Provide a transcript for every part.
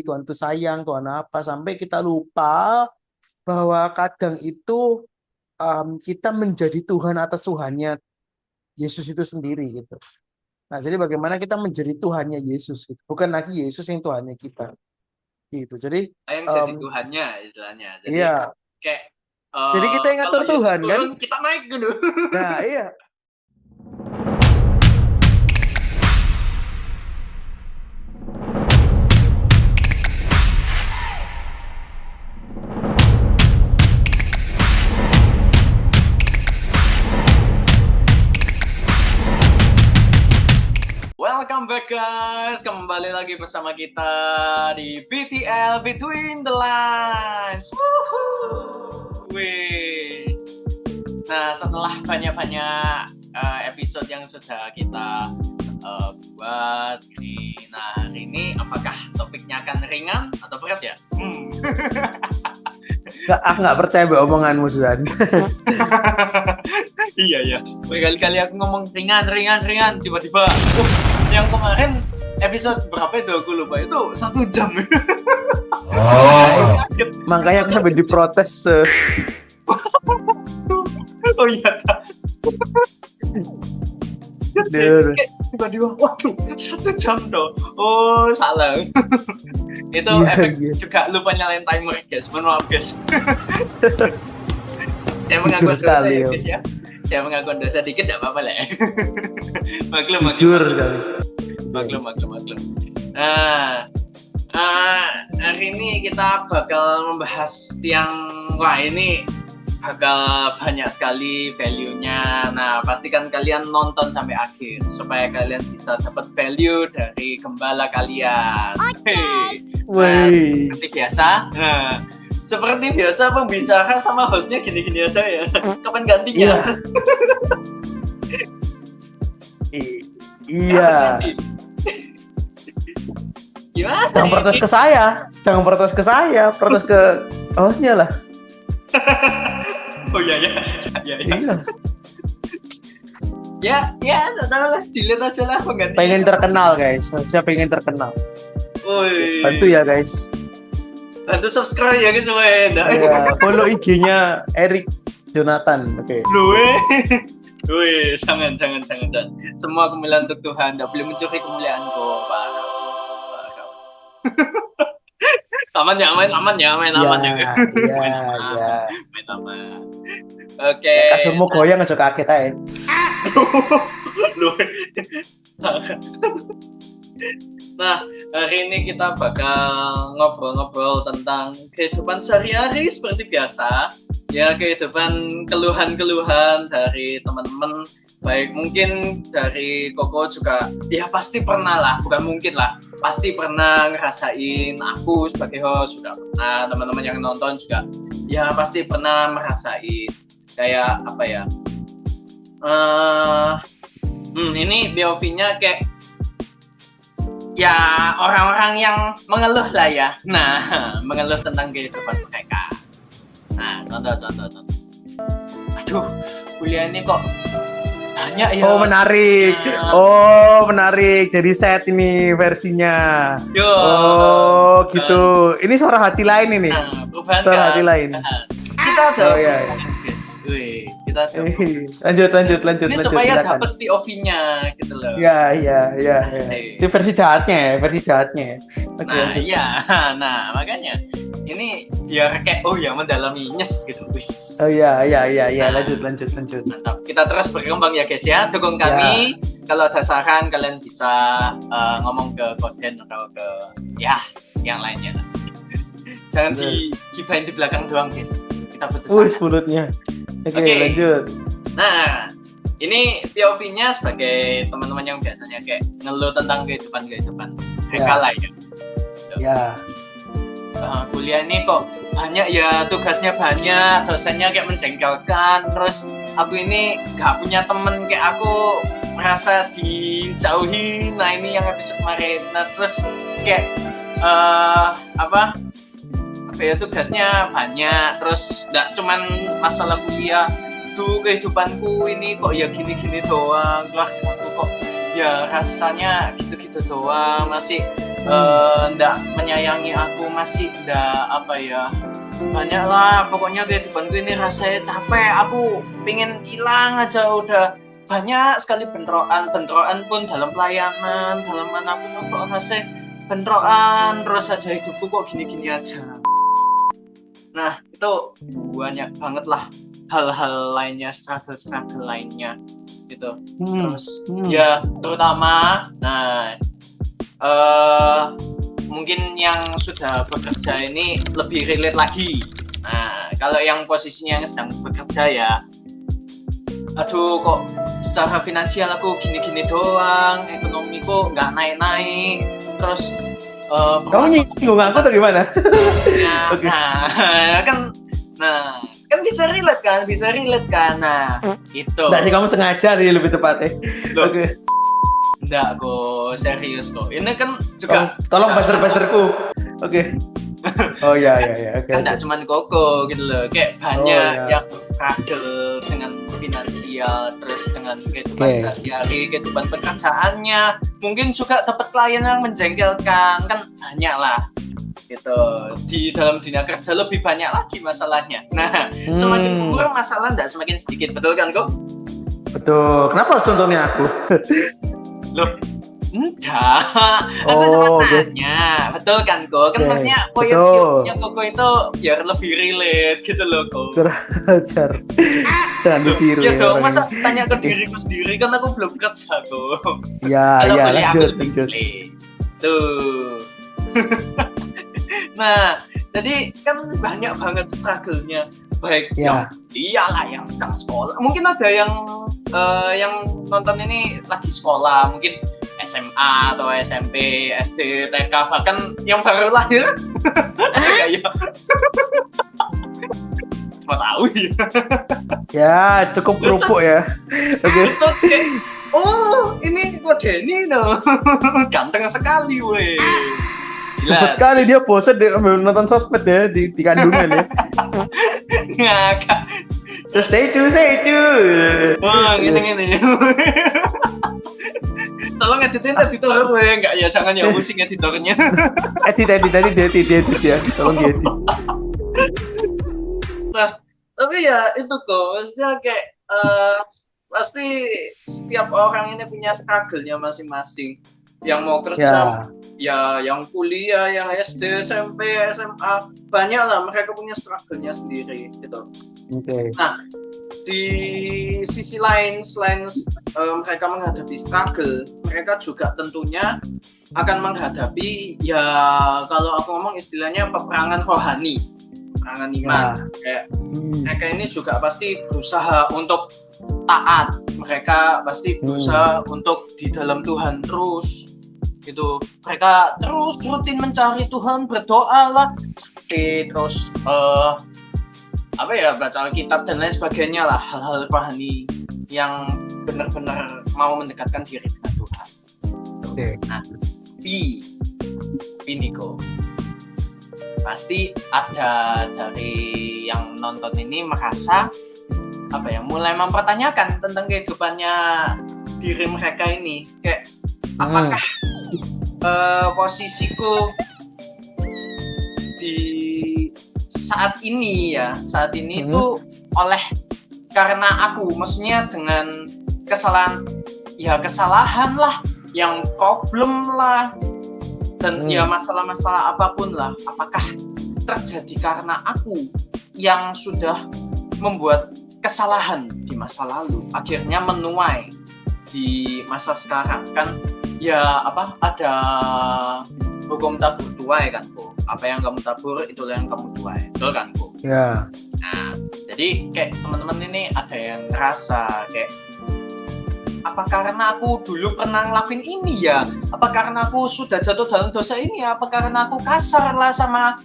Tuhan itu sayang, Tuhan apa, sampai kita lupa bahwa kadang itu kita menjadi Tuhan atas Tuhannya Yesus itu sendiri gitu. Nah, jadi bagaimana kita menjadi Tuhannya Yesus gitu. Bukan lagi Yesus yang Tuhannya kita. Gitu. Jadi Yang jadi Tuhannya istilahnya. Jadi iya. kayak Jadi kita yang kalau ngatur Yesus Tuhan kan? turun kita naik gitu. Nah, iya. Welcome back guys, kembali lagi bersama kita di BTL Between the Lines. Woohoo! Wih. Nah, setelah banyak-banyak episode yang sudah kita buat hari ini, apakah topiknya akan ringan atau berat ya? Aku nggak percaya omonganmu, Sudan. Iya. Berkali-kali aku ngomong ringan, tiba-tiba yang kemarin episode berapa itu aku lupa, itu 1 jam. Makanya aku sampai diprotes. Oh iya. Tiba-tiba, waduh, 1 jam toh. Oh, salah. Itu efek juga lupa nyalain timer, guys. Mohon maaf, guys. Saya mengaku dosa ya, guys ya. Saya mengaku dosa dikit, tidak apa-apa lah. Maklum. Jujur kali. Maklum. Nah, hari ini kita bakal membahas yang ini bakal banyak sekali value-nya. Nah, pastikan kalian nonton sampai akhir supaya kalian bisa dapat value dari gembala kalian. Okay. Nah, seperti biasa pembicara sama hostnya gini-gini aja ya. Kapan gantinya? Iya. Gimana? Jangan protes ke saya, protes ke hostnya lah. Oh iya. Ya, tak tahu lah, dilihat aja lah penggantinya. Pengen terkenal guys, saya pengen terkenal. Bantu ya guys. Bantu subscribe ya guys semua ya. Follow IG-nya Eric Jonathan. Oke. Wih, jangan. Semua kemuliaan untuk Tuhan, tidak boleh mencuri kemuliaanku. Parah. Aman ya. Iya. Main aman. Oke. Kasurmu goyang aja kaget aja. Nah, hari ini kita bakal ngobrol-ngobrol tentang kehidupan sehari-hari seperti biasa. Ya, kehidupan keluhan-keluhan dari teman-teman. Baik mungkin dari Koko juga, ya pasti pernah lah, bukan mungkin lah, pasti pernah ngerasain. Aku sebagai host sudah pernah, teman-teman yang nonton juga, ya pasti pernah merasain. Kayak apa ya? Ini POV-nya kayak ya orang-orang yang mengeluh lah ya. Nah, mengeluh tentang kehidupan mereka. Nah, contoh. Aduh, kuliah ini kok banyak ya. Menarik. Jadi set ini versinya. Gitu. Ini suara hati lain ini. Suara hati lain. Kita ada guys. Kita lanjut. Ini supaya dapat POV-nya gitu loh. Iya. Itu versi jahatnya. Oke, iya. Nah, makanya ini biar kayak mendalami nyes gitu, wis. Iya. Lanjut. Mantap. Kita terus berkembang ya guys ya. Dukung kami. Kalau ada saran kalian bisa ngomong ke Koden atau ke yang lainnya. Jangan digibain di belakang doang, guys. Kita butuh saran. Mulutnya. Oke, lanjut. Nah, ini POV-nya sebagai teman-teman yang biasanya kayak ngeluh tentang kehidupan mereka lah ya. Ya. Kuliah ini kok banyak ya, tugasnya banyak, dosennya kayak menjengkelkan, terus aku ini gak punya temen, kayak aku merasa dijauhi. Nah, ini yang episode kemarin. Nah, terus kayak tugasnya banyak, terus gak cuman masalah kuliah. Kehidupanku ini kok ya gini-gini doang, keluargaku kok ya rasanya gitu-gitu doang, masih ndak menyayangi aku, masih ndak apa ya, banyak lah pokoknya kehidupanku ini rasanya capek, aku pengen hilang aja. Udah banyak sekali bentrokan pun dalam pelayanan, dalam manapun kok rasanya bentrokan terus aja, hidupku kok gini-gini aja. Nah itu banyak banget lah hal-hal lainnya, struggle lainnya gitu. Terus ya terutama mungkin yang sudah bekerja ini lebih relate lagi. Nah kalau yang posisinya yang sedang bekerja ya, aduh kok secara finansial aku gini-gini doang, ekonomiku nggak naik-naik, terus kamu nyinggung aku atau gimana? Kan bisa relate kan, nah itu. Nggak sih, kamu sengaja nih lebih tepatnya. Oke. Nggak kok, serius kok. Ini kan juga. Tolong buzzer-buzzerku. Oke. Oh ya. Oke. Kan nggak cuma Koko gitu loh, kayak banyak yang struggle dengan finansial, terus dengan kehidupan sehari-hari, kehidupan pekerjaannya, mungkin juga dapat klien yang menjengkelkan, kan banyak lah gitu. Di dalam dunia kerja lebih banyak lagi masalahnya. Nah semakin kurang masalah nggak semakin sedikit, betul kan kok? Betul. Kenapa harus contohnya aku? Loh enggak, aku cuma nanya, betul kan kok? Kan maksudnya poin-poinnya Koko itu biar lebih relate gitu loh kok. Kurang ajar, jangan ditiru ya dong, masa tanya ke diriku sendiri, kan aku belum kerja kok. Ya lanjut. Tuh. Nah jadi kan banyak banget struggle-nya, baik yang iyalah yang sedang sekolah, mungkin ada yang nonton ini lagi sekolah, mungkin SMA atau SMP, SD, TK, bahkan yang baru lahir. Kayak cuma tahu ya. Cukup kerupuk ya. Oke. Oh ini kode ini loh. Ganteng sekali weh. Cepet kali dia bosan nonton sosmed ya di kandungan ya. Ngakak. Terus stay cu. Wah gini. Tolong editin editor gue, enggak ya, jangan ya pusing editornya. edit ya, tolong diedit. Nah tapi ya itu kok, maksudnya kayak pasti setiap orang ini punya struggle-nya masing-masing. Yang mau kerja, ya yang kuliah, yang SD, SMP, SMA, banyak lah mereka punya struggle-nya sendiri gitu. Oke. Nah di sisi lain, selain mereka menghadapi struggle, mereka juga tentunya akan menghadapi ya, kalau aku ngomong istilahnya peperangan rohani, peperangan iman. Kayak mereka ini juga pasti berusaha untuk taat, mereka pasti berusaha untuk di dalam Tuhan terus gitu. Mereka terus rutin mencari Tuhan, berdoa lah, seperti terus baca Alkitab dan lain sebagainya lah, hal-hal rohani yang benar-benar mau mendekatkan diri dengan Tuhan. Oke. Nah, Niko, pasti ada dari yang nonton ini merasa mulai mempertanyakan tentang kehidupannya diri mereka ini, kayak apakah posisiku di saat ini itu oleh karena aku, maksudnya dengan kesalahan lah, yang problem lah, dan ya masalah-masalah apapun lah, apakah terjadi karena aku yang sudah membuat kesalahan di masa lalu akhirnya menuai di masa sekarang. Kan ya ada hukum tabur tuai kan kok, apa yang kamu tabur itulah yang kamu tuai, betul kan kok? Ya. Nah jadi kayak teman-teman ini ada yang ngerasa kayak, apa karena aku dulu pernah ngelakuin ini ya, apa karena aku sudah jatuh dalam dosa ini ya, apa karena aku kasar lah sama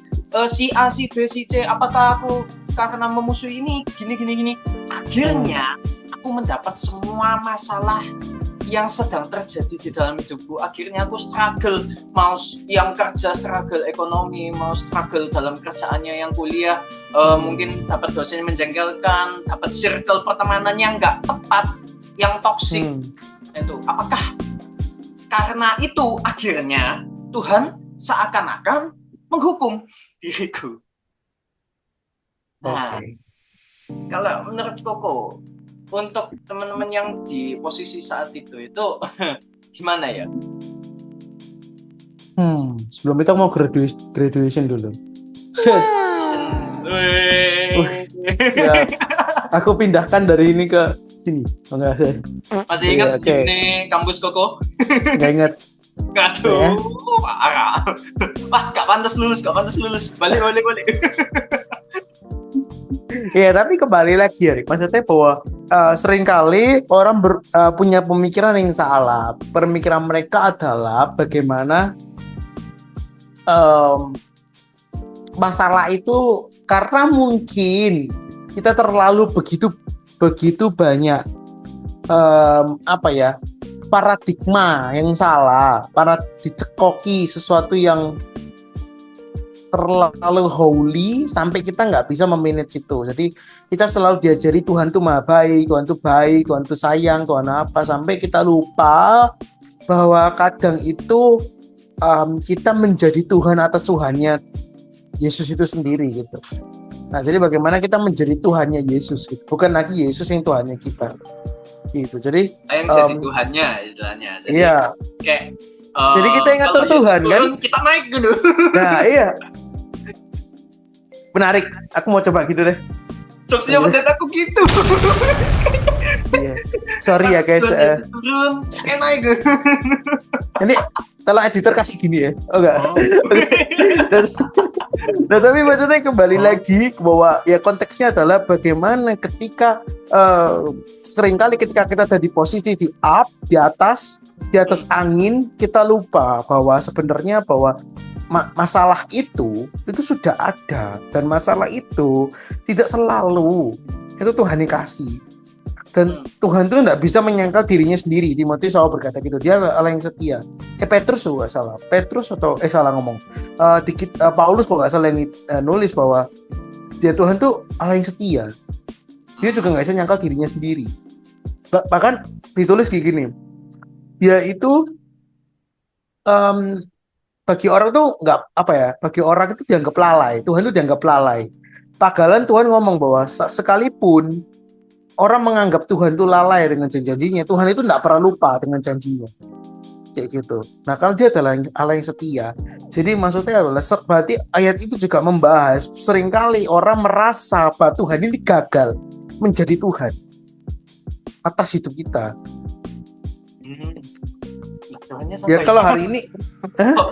si A, si B, si C, apakah aku karena memusuhi ini gini. Akhirnya aku mendapat semua masalah yang sedang terjadi di dalam hidupku. Akhirnya aku struggle, mau yang kerja struggle ekonomi, mau struggle dalam kerjaannya yang kuliah, mungkin dapat dosen yang menjengkelkan, dapat circle pertemanan yang nggak tepat, yang toksik. Itu apakah karena itu akhirnya Tuhan seakan-akan menghukum diriku. Nah, Oke. kalau menurut Koko, untuk teman-teman yang di posisi saat itu gimana ya? Sebelum itu aku mau graduation dulu. Wih. Ya, aku pindahkan dari ini ke sini. Oh, enggak sih. Masih Iya, ingat oke. ini kampus Koko? Nggak ingat. Aduh, parah. Wah, gak pantas lulus. Balik. Ya, tapi kembali lagi ya, Rik. Maksudnya bahwa seringkali orang punya pemikiran yang salah. Pemikiran mereka adalah bagaimana masalah itu karena mungkin kita terlalu begitu banyak paradigma yang salah, para dicekoki sesuatu yang terlalu holy sampai kita nggak bisa memanage itu. Jadi kita selalu diajari Tuhan tuh maha baik, Tuhan tuh sayang, Tuhan apa, sampai kita lupa bahwa kadang itu kita menjadi Tuhan atas Tuhannya Yesus itu sendiri gitu. Nah, jadi bagaimana kita menjadi Tuhannya Yesus gitu. Bukan lagi Yesus yang Tuhannya kita. Gitu. Jadi yang jadi Tuhannya istilahnya. Jadi iya. Kayak jadi kita yang ngatur Tuhan turun, kan? Kita naik gitu. Nah, iya. Menarik. Aku mau coba gitu deh. Jokesnya menurut aku gitu. Iya. Sorry ya guys. Turun, saya naik gitu. Ini tolong editor kasih gini ya. Oh enggak. Nah, tapi maksudnya kembali lagi bahwa ya konteksnya adalah bagaimana ketika seringkali ketika kita ada di posisi di atas angin, kita lupa bahwa sebenarnya bahwa masalah itu sudah ada, dan masalah itu tidak selalu itu Tuhan yang kasih. Dan Tuhan tuh nggak bisa menyangkal dirinya sendiri. Timotius selalu berkata gitu. Dia Allah yang setia. Petrus juga salah. Salah ngomong. Paulus kalau nggak salah yang nulis bahwa dia Tuhan tuh Allah yang setia. Dia juga nggak bisa nyangkal dirinya sendiri. Bahkan ditulis kayak gini. Dia itu bagi orang tuh bagi orang itu dianggap lalai. Tuhan itu dianggap lalai. Pagalan Tuhan ngomong bahwa sekalipun orang menganggap Tuhan itu lalai dengan janji-janjinya, Tuhan itu tidak pernah lupa dengan janjinya. Kayak gitu. Nah, kalau dia adalah Allah yang setia. Jadi maksudnya adalah berarti ayat itu juga membahas seringkali orang merasa bahwa Tuhan ini gagal menjadi Tuhan atas hidup kita. Ya kalau hari ini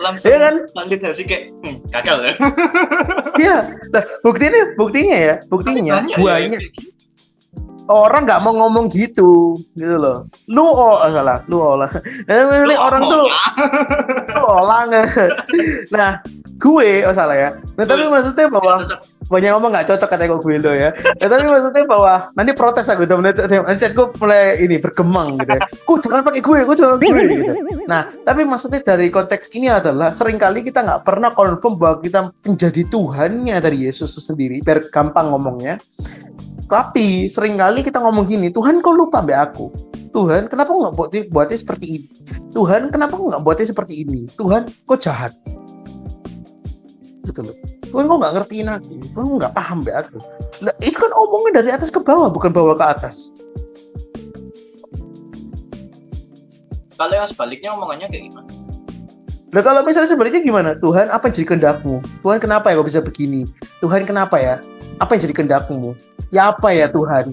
langsung ya kan? lanjut sih kayak gagal ya. Iya. Nah, buktinya banyak. Orang nggak mau ngomong gitu loh. Lu lah. Orang tuh orang. Nah, gue salah ya. Nah, tapi maksudnya bahwa banyak ngomong nggak cocok kata gue lo ya. Nah, tapi maksudnya bahwa nanti protes aku udah gue mulai ini bergemang gitu ya. Jangan pakai gue gitu. Nah, tapi maksudnya dari konteks ini adalah seringkali kita nggak pernah confirm bahwa kita menjadi Tuhannya dari Yesus sendiri. Biar gampang ngomongnya. Tapi seringkali kita ngomong gini, Tuhan kok lupa mbak aku? Tuhan kenapa nggak buatnya seperti ini? Tuhan kenapa nggak buatnya seperti ini? Tuhan kok jahat? Gitu loh. Tuhan kok nggak ngertiin aku? Tuhan nggak paham mbak aku? Nah, itu kan omongnya dari atas ke bawah, bukan bawah ke atas. Kalau yang sebaliknya omongannya kayak gimana? Nah, kalau misalnya sebaliknya gimana? Tuhan, apa yang jadi kehendakmu? Tuhan, kenapa ya kok bisa begini? Tuhan, kenapa ya? Apa yang jadi kehendakmu? Ya apa ya Tuhan?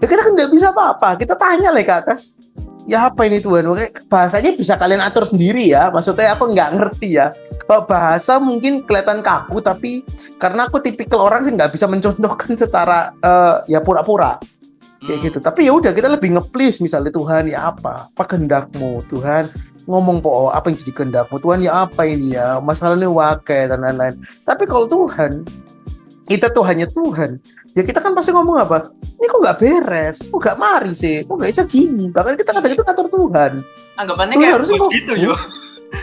Ya kita kan nggak bisa apa-apa. Kita tanya lah ke atas. Ya apa ini Tuhan? Bahasanya bisa kalian atur sendiri ya. Maksudnya aku nggak ngerti ya. Kalau bahasa mungkin kelihatan kaku, tapi karena aku tipikal orang sih nggak bisa mencontohkan secara ya pura-pura. Kayak gitu. Tapi ya udah kita lebih nge-please misalnya Tuhan ya apa kehendakmu Tuhan, ngomong apa yang jadi kehendakmu Tuhan ya apa ini ya masalahnya wakai dan lain-lain. Tapi kalau Tuhan kita tuh hanya Tuhan ya kita kan pasti ngomong apa ini kok nggak beres, kok nggak mari sih, kok nggak bisa gini. Bahkan kita kadang itu ngatur Tuhan, anggapannya Tuhan kayak bos gitu yo.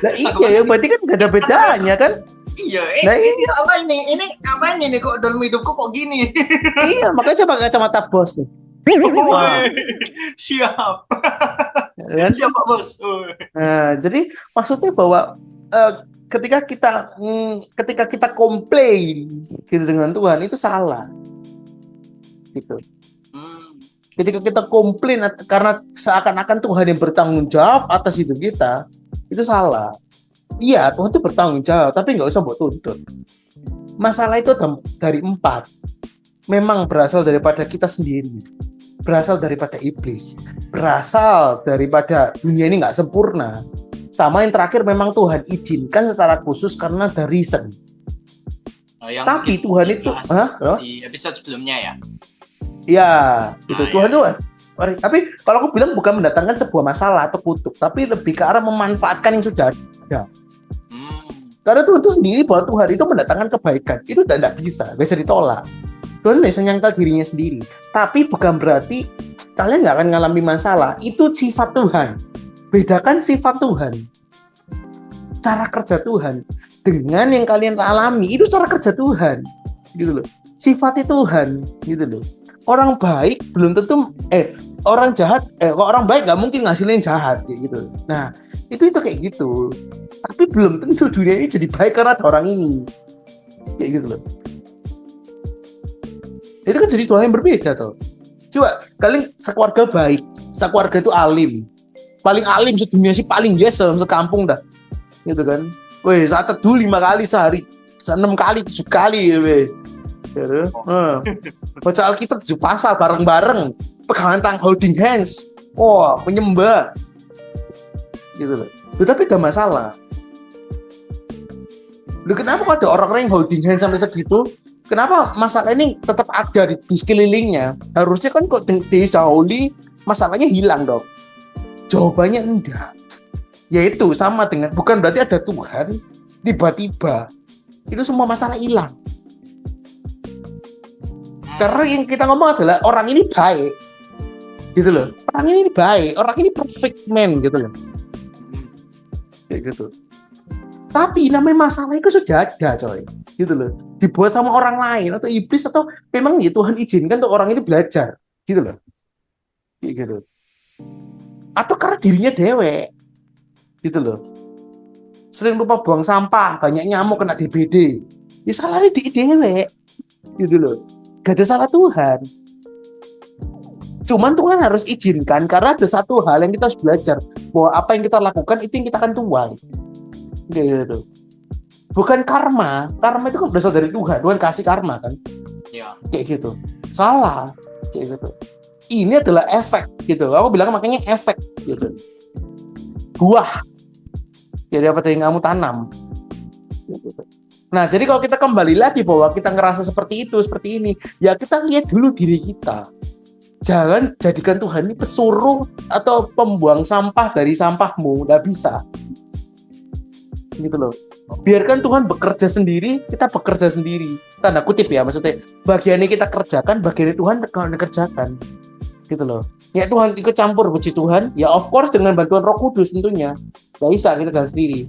Nah iya ya berarti kan nggak ada bedanya kan. Iya, ini apa ini apa ini kok dalam hidupku kok gini. Iya makanya coba kacamata bos nih. Siap. Kan? Siap Pak Bos. Nah, jadi maksudnya bahwa eh, ketika kita komplain gitu dengan Tuhan itu salah gitu. Hmm. Ketika kita komplain karena seakan-akan Tuhan yang bertanggung jawab atas hidup kita, itu salah. Iya, Tuhan itu bertanggung jawab, tapi nggak usah buat tuntut. Masalah itu dari 4. Memang berasal daripada kita sendiri, berasal daripada iblis, berasal daripada dunia ini nggak sempurna. Sama yang terakhir memang Tuhan izinkan secara khusus karena ada reason. Yang Tapi Tuhan itu, di episode sebelumnya ya. Ya, itu Tuhan ya. tuh. Tapi kalau aku bilang bukan mendatangkan sebuah masalah atau kutuk, tapi lebih ke arah memanfaatkan yang sudah ada. Karena Tuhan itu sendiri bahwa Tuhan itu mendatangkan kebaikan, itu tidak bisa ditolak. Tuhan bisa nyangkal dirinya sendiri, tapi bukan berarti kalian nggak akan mengalami masalah. Itu sifat Tuhan. Bedakan sifat Tuhan, cara kerja Tuhan dengan yang kalian alami, itu cara kerja Tuhan, gitu loh. Sifatnya Tuhan, gitu loh. Orang baik belum tentu orang jahat orang baik nggak mungkin ngasilin jahat kayak gitu. Nah itu kayak gitu, tapi belum tentu dunia ini jadi baik karena ada orang ini kayak gitu loh. Itu kan jadi dua yang berbeda tuh. Coba kalian sekeluarga baik, sekeluarga itu alim, paling alim sedunia sih, paling yes dalam sekampung dah gitu kan. Weh saat teduh 5 kali sehari, 6 kali 7 kali weh. Baca Alkitab 7 pasal bareng-bareng, pegangan tangan, holding hands, penyembah gitu loh. Tapi ada masalah. Kenapa kok ada orang-orang yang holding hands sampai segitu? Kenapa masalah ini tetap ada di sekelilingnya? Harusnya kan kok desa holy masalahnya hilang dong. Jawabannya enggak. Yaitu sama dengan, bukan berarti ada Tuhan tiba-tiba itu semua masalah hilang. Karena yang kita ngomong adalah orang ini baik, gitu loh. Orang ini baik, orang ini perfect man, gitu loh. Kayak gitu. Tapi namanya masalah itu sudah ada, coy, gitu loh. Dibuat sama orang lain atau iblis atau memang ya Tuhan izinkan untuk orang ini belajar, gitu loh. Kayak gitu. Atau karena dirinya dewek, gitu loh. Sering lupa buang sampah, banyak nyamuk kena DBD. Ya salahnya di dewek, gitu loh. Gak ada salah Tuhan. Cuman Tuhan harus izinkan karena ada satu hal yang kita harus belajar, bahwa apa yang kita lakukan itu yang kita akan tuai. Gitu. Bukan karma. Karma itu kan berasal dari Tuhan. Tuhan kasih karma kan. Ya. Kayak gitu. Salah. Kayak gitu. Ini adalah efek gitu. Aku bilang makanya efek gitu. Buah. Jadi apa yang kamu tanam. Gitu. Nah, jadi kalau kita kembali lagi bahwa kita ngerasa seperti itu, seperti ini, ya kita lihat dulu diri kita. Jangan jadikan Tuhan ini pesuruh atau pembuang sampah dari sampahmu. Nggak bisa. Gitu loh. Biarkan Tuhan bekerja sendiri, kita bekerja sendiri. Tanda kutip ya, maksudnya bagiannya kita kerjakan, bagiannya Tuhan kerjakan. Gitu loh. Ya Tuhan ikut campur, puji Tuhan. Ya of course dengan bantuan Roh Kudus tentunya. Nggak bisa kita jalan sendiri.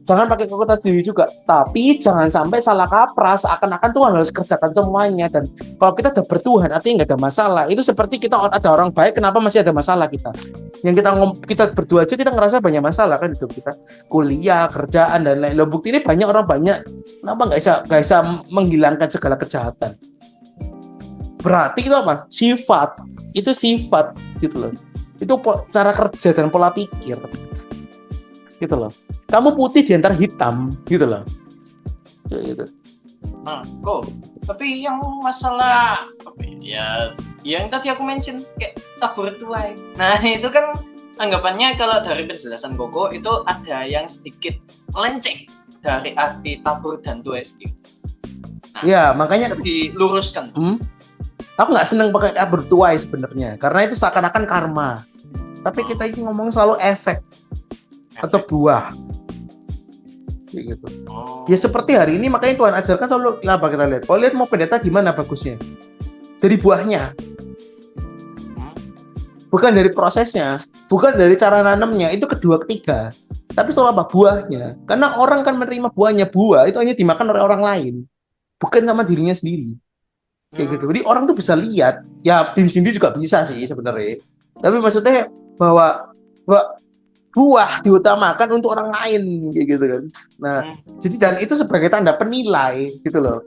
Jangan pakai kekuatan sendiri juga, tapi jangan sampai salah kaprah seakan-akan Tuhan harus kerjakan semuanya. Dan kalau kita udah bertuhan, artinya nggak ada masalah. Itu seperti kita ada orang baik, kenapa masih ada masalah kita? Yang kita berdua aja kita ngerasa banyak masalah kan hidup kita, kuliah, kerjaan dan lain-lain. Bukti ini banyak orang kenapa nggak bisa menghilangkan segala kejahatan? Berarti itu apa? Sifat, itu sifat gitu loh. Itu cara kerja dan pola pikir. Gitu loh. Kamu putih di antara hitam, gitu loh. Gitu. Tapi yang masalah ya yang tadi aku mention kayak tabur tuai. Nah, itu kan anggapannya kalau dari penjelasan Koko itu ada yang sedikit melenceng dari arti tabur dan tuai itu. Nah, ya, makanya bisa diluruskan. Aku nggak seneng pakai tabur tuai sebenarnya, karena itu seakan-akan karma. Tapi kita ini ngomong selalu efek atau buah. Gitu. Ya seperti hari ini makanya Tuhan ajarkan selalu apa kita lihat. Kalau lihat mau pendeta gimana bagusnya? Dari buahnya. Bukan dari prosesnya, bukan dari cara nanamnya, itu kedua ketiga. Tapi soal apa? Buahnya. Karena orang kan menerima buahnya, buah itu hanya dimakan oleh orang lain, bukan sama dirinya sendiri. Kayak gitu. Jadi orang tuh bisa lihat, ya diri sendiri juga bisa sih sebenarnya. Tapi maksudnya bahwa buah diutamakan untuk orang lain kayak gitu kan. Nah, jadi dan itu sebagai tanda penilai gitu loh.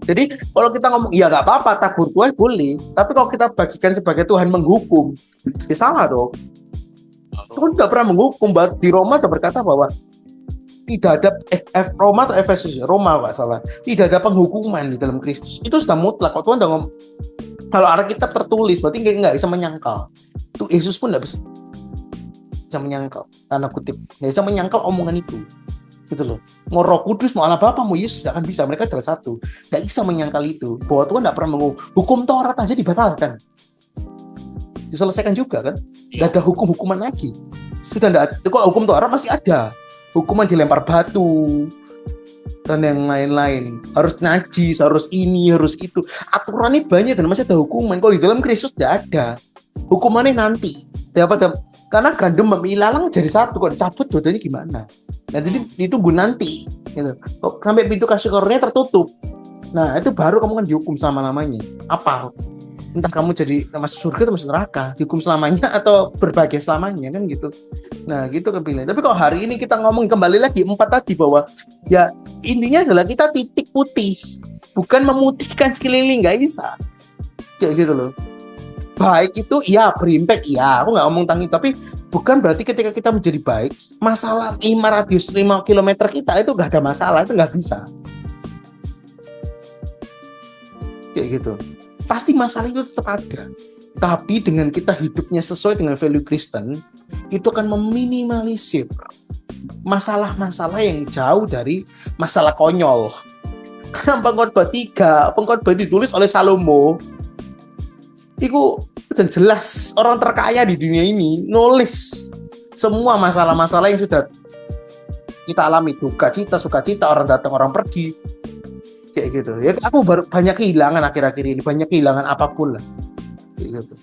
Jadi kalau kita ngomong ya nggak apa-apa tabur tuah boleh, tapi kalau kita bagikan sebagai Tuhan menghukum, ya salah dong. Tuhan tidak pernah menghukum. Di Roma ada berkata bahwa tidak ada Roma atau Efesus ya, Roma nggak salah, tidak ada penghukuman di dalam Kristus. Itu sudah mutlak. Kalau Tuhan udah ngomong, kalau Alkitab tertulis berarti nggak bisa menyangkal. Tuh Yesus pun nggak bisa menyangkal, tanda kutip, nggak bisa menyangkal omongan itu, gitu loh. Mau Roh Kudus, mau Allah Bapa, mau Yesus akan bisa, mereka adalah satu, nggak bisa menyangkal itu. Bahwa Tuhan nggak pernah menghukum Taurat aja dibatalkan, diselesaikan juga kan, nggak ada hukuman lagi. Sudah nggak, kok hukum Taurat masih ada, hukuman dilempar batu dan yang lain-lain, harus najis, harus ini, harus itu, aturannya banyak dan masih ada hukuman. Kalau di dalam Kristus tidak ada hukumannya nanti. Karena gandum memilalang jadi satu, kok dicabut dua-duanya gimana? Nah, jadi ditunggu nanti gitu. Kok sampai pintu kasih karunia tertutup. Nah, itu baru kamu kan dihukum selama-lamanya. Apa? Entah kamu jadi masuk surga atau masuk neraka, dihukum selamanya atau berbahagia selamanya kan gitu. Nah, gitu kepilih. Tapi kalau hari ini kita ngomong kembali lagi 4 tadi bahwa ya intinya adalah kita titik putih, bukan memutihkan sekeliling, nggak bisa. Kayak gitu loh. Baik itu iya berimpact iya, aku nggak ngomong tentang itu, tapi bukan berarti ketika kita menjadi baik masalah 5 km kita itu nggak ada masalah, itu nggak bisa kayak gitu. Pasti masalah itu tetap ada, tapi dengan kita hidupnya sesuai dengan value Kristen, itu akan meminimalisir masalah-masalah yang jauh dari masalah konyol. Karena Pengkhotbah ditulis oleh Salomo. Itu dan jelas orang terkaya di dunia ini nulis semua masalah-masalah yang sudah kita alami, duka cita, suka cita, orang datang, orang pergi, kayak gitu. Ya aku baru banyak kehilangan akhir-akhir ini, banyak kehilangan apapun lah, kayak gitu.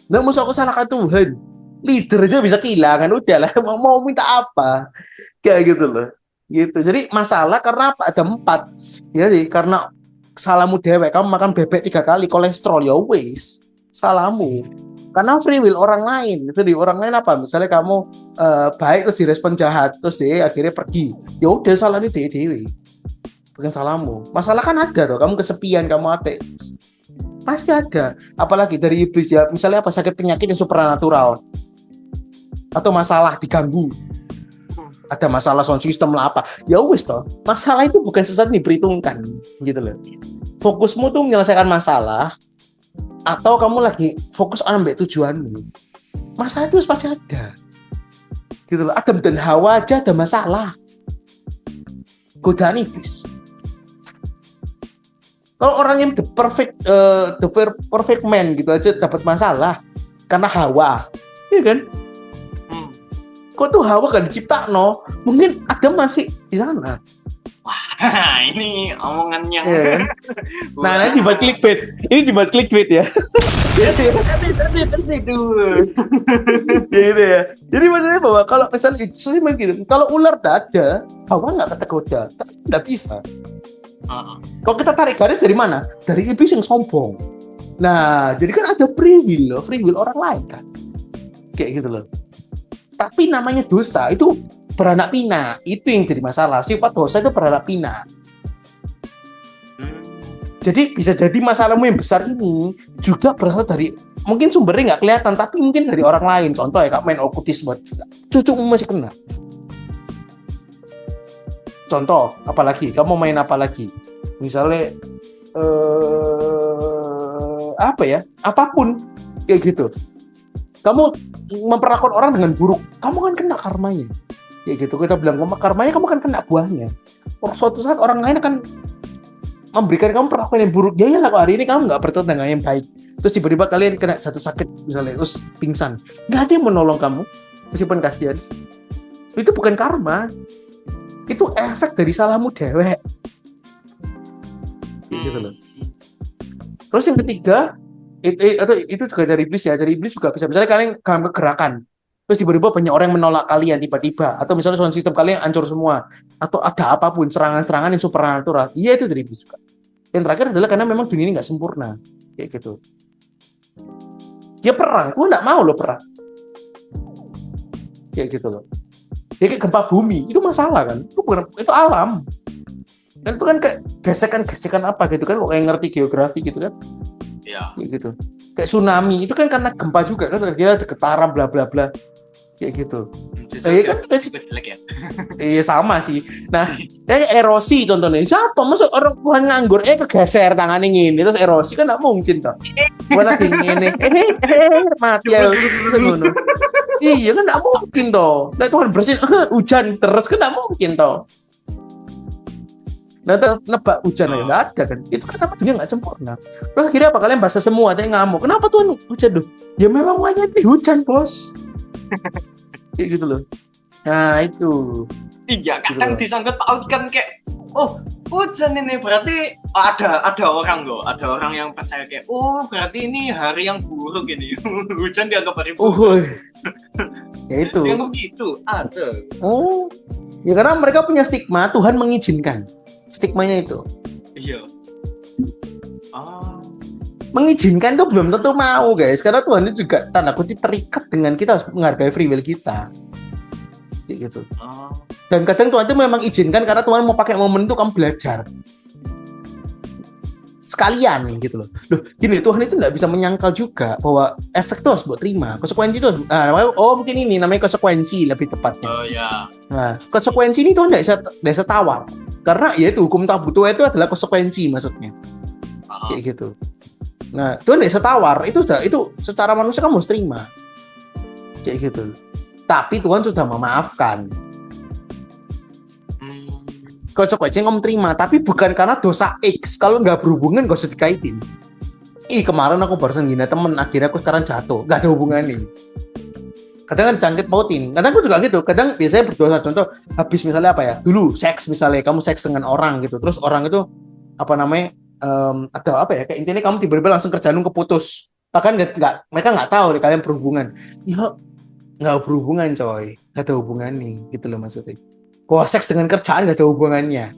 Nggak usah aku salahkan Tuhan, leader aja bisa kehilangan, udahlah mau minta apa, kayak gitu loh, gitu. Jadi masalah karena apa? Ada 4. Jadi karena salahmu dewek, kamu makan bebek 3 kali, kolesterol ya wis. Salahmu, karena free will orang lain. Jadi orang lain apa? Misalnya kamu baik terus direspon jahat, terus dia akhirnya pergi. Ya udah salahnya dewe, bukan salahmu. Masalah kan ada tuh. Kamu kesepian, kamu ateis, pasti ada. Apalagi dari iblis ya. Misalnya apa? Sakit penyakit yang supranatural atau masalah diganggu. Ada masalah sound system lah apa. Ya wis toh. Masalah itu bukan sesuatu yang diperhitungkan, gitu loh. Fokusmu tuh menyelesaikan masalah, atau kamu lagi fokus ambil tujuanmu, masalah itu pasti ada, gitu loh. Adam dan Hawa aja ada masalah, godaan iblis. Kalau orang yang the perfect man gitu aja dapat masalah karena Hawa, ya kan? Kok tuh Hawa gak dicipta no? Mungkin Adam masih di sana. Wah, ini omongannya. Yeah. Nah, ini dibuat clickbait. Ini dibuat clickbait ya. Gitu ya. Jadi maksudnya bahwa kalau misalnya gitu, kalau ular ada, Hawa nggak tergoda, tapi nggak bisa. Kalau kita tarik garis dari mana? Dari iblis yang sombong. Nah, jadi kan ada free will orang lain kan, kayak gitu loh. Tapi namanya dosa itu beranak pinak, itu yang jadi masalah. Sifat dosa itu beranak pinak. Jadi bisa jadi masalahmu yang besar ini juga berasal dari, mungkin sumbernya nggak kelihatan, tapi mungkin dari orang lain. Contoh ya, kamu main okultisme, cucumu masih kena. Contoh, apalagi kamu main apa lagi? Misalnya apa ya? Apapun kayak gitu. Kamu memperlakukan orang dengan buruk, kamu kan kena karmanya. Kayak gitu. Kita bilang karmanya, kamu kan kena buahnya. Suatu saat orang lain akan memberikan kamu perlakuan yang buruk. Ya lah, kok hari ini kamu nggak bertemu dengan yang baik, terus tiba-tiba kalian kena jatuh sakit misalnya, terus pingsan, nggak ada yang menolong kamu meskipun kasihan. Itu bukan karma, itu efek dari salahmu dewek. Gitu loh. Terus yang ketiga itu juga dari iblis ya. Dari iblis juga bisa, misalnya kalian kegerakan, terus tiba-tiba banyak orang yang menolak kalian tiba-tiba, atau misalnya sound system kalian hancur semua, atau ada apapun serangan-serangan yang supernatural, iya itu dari iblis juga. Yang terakhir adalah karena memang dunia ini nggak sempurna, kayak gitu. Dia perang, gue nggak mau lo perang. kayak gitu loh. Ya kayak gempa bumi itu masalah kan, itu alam kan, itu kan kayak gesekan apa gitu kan, kayak ngerti geografi gitu kan. Iya. Kayak gitu. Kayak tsunami itu kan karena gempa juga kan, kira ada getaran bla bla bla kayak gitu. Justru Kan jelek ya. iya sama sih. Nah, kayak erosi contohnya. Siapa masuk orang Tuhan nganggur kegeser tangannya ngene terus erosi kan enggak mungkin toh. Buat lagi ngene. Mati ya ngono. Iya kan enggak mungkin toh. Nah, Tuhan bersin hujan terus kan enggak mungkin toh. Nah, nebak hujan aja nggak ada kan. Itu kan apa, dunia nggak sempurna. Terus akhirnya apa, kalian bahasa semua, ada yang ngamuk. Kenapa Tuhan hujan tuh? Ya memang wajah hujan, bos. Kayak gitu loh. Nah, itu. Iya, kadang disangkut pautkan kayak, oh hujan ini berarti ada orang loh, ada orang yang percaya kayak, oh berarti ini hari yang buruk ini. Hujan dianggap hari buruk. Ya itu. Dianggap gitu, ada. Oh, ya karena mereka punya stigma Tuhan mengizinkan. Stigmanya itu. Iya. Mengizinkan itu belum tentu mau, guys. Karena Tuhan itu juga tanda kutip terikat dengan kita, harus menghargai free will kita. Kayak gitu. Dan kadang Tuhan itu memang izinkan karena Tuhan mau pakai momen itu kamu belajar. Sekalian gitu loh. Loh, gini, Tuhan itu nggak bisa menyangkal juga bahwa efek itu harus buat terima. Konsekuensi itu harus, mungkin ini namanya konsekuensi lebih tepatnya. Oh ya. Nah, konsekuensi ini Tuhan nggak bisa tawar. Karena ya itu hukum tak butuh itu adalah konsekuensi maksudnya. Kayak gitu. Nah, Tuhan nggak bisa tawar, itu secara manusia kamu harus terima. Kayak gitu. Tapi Tuhan sudah memaafkan. Konsekuensinya kamu terima, tapi bukan karena dosa X. Kalau nggak berhubungan gak usah dikaitin. Kemarin aku barusan gina temen, akhirnya aku sekarang jatuh, nggak ada hubungannya. Kadang kan jangkit pautin, kadang aku juga gitu. Kadang biasanya berdosa, contoh habis misalnya apa ya, dulu seks misalnya, kamu seks dengan orang gitu, terus orang itu apa namanya, ada apa ya, kayak intinya kamu tiba-tiba langsung kerjaan keputus, bahkan mereka nggak tahu deh kalian berhubungan. Ya nggak berhubungan coy, nggak ada hubungannya gitu loh maksudnya. Bahwa seks dengan kerjaan gak ada hubungannya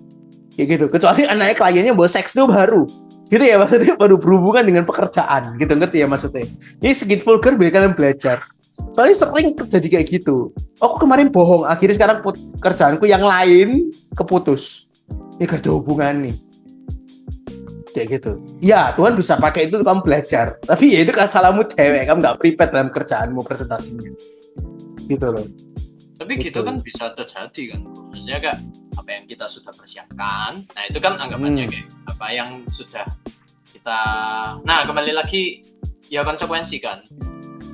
kayak gitu, kecuali anaknya kliennya bahwa seks itu baru gitu ya, maksudnya baru berhubungan dengan pekerjaan gitu, ngerti ya maksudnya. Ini sedikit vulgar biar kalian belajar, soalnya sering terjadi kayak gitu. Aku kemarin bohong, akhirnya sekarang kerjaanku yang lain keputus, ini gak ada hubungan nih kayak gitu. Ya Tuhan bisa pakai itu kamu belajar, tapi ya itu kan salahmu dewek, kamu gak prepare dalam kerjaanmu, presentasinya gitu loh. Tapi gitu kan bisa terjadi kan, maksudnya kak, apa yang kita sudah persiapkan, nah itu kan anggapannya kayak apa yang sudah kita, nah kembali lagi ya konsekuensi kan,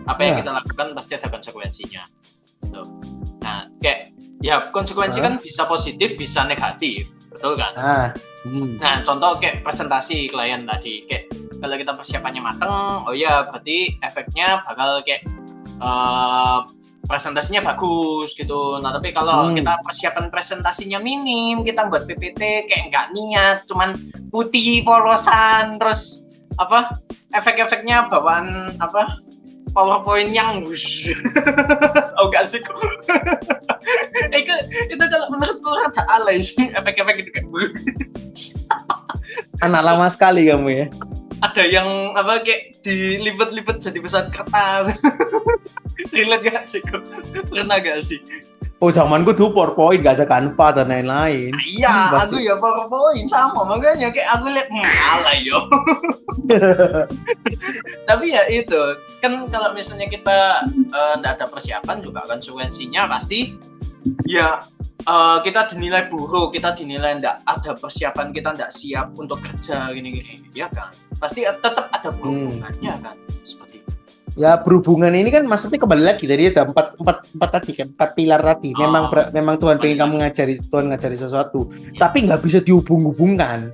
apa yang kita lakukan pasti ada konsekuensinya. Tuh. Nah kayak ya konsekuensi kan bisa positif bisa negatif, betul kan? Nah contoh kayak presentasi klien tadi, kayak kalau kita persiapannya mateng, oh ya berarti efeknya bakal kayak presentasinya bagus gitu. Nah tapi kalau kita persiapan presentasinya minim, kita buat PPT kayak nggak niat, cuman putih polosan, terus apa efek-efeknya bawaan apa PowerPoint yang oh gak sih itu kalau menurutku rada alay sih efek-efek itu kayak anak lama sekali kamu ya. Ada yang apa kayak dilipet-lipet jadi pesawat kertas. Relate gak sih kok? Pernah gak sih? Oh zamanku tuh PowerPoint, gak ada Canva dan lain-lain. Iya, aku ya PowerPoint sama, makanya kayak aku lihat alay yo. Tapi ya itu kan kalau misalnya kita nggak ada persiapan juga konsekuensinya pasti ya kita dinilai buruk, kita dinilai nggak ada persiapan, kita nggak siap untuk kerja gini-gini, ya kan? Pasti tetap ada berhubungannya kan, seperti itu. Ya berhubungan ini kan maksudnya kembali lagi dari ada empat tadi kan, 4 pilar tadi. Memang Tuhan pengen kamu ngajari sesuatu, tapi nggak bisa dihubung-hubungkan.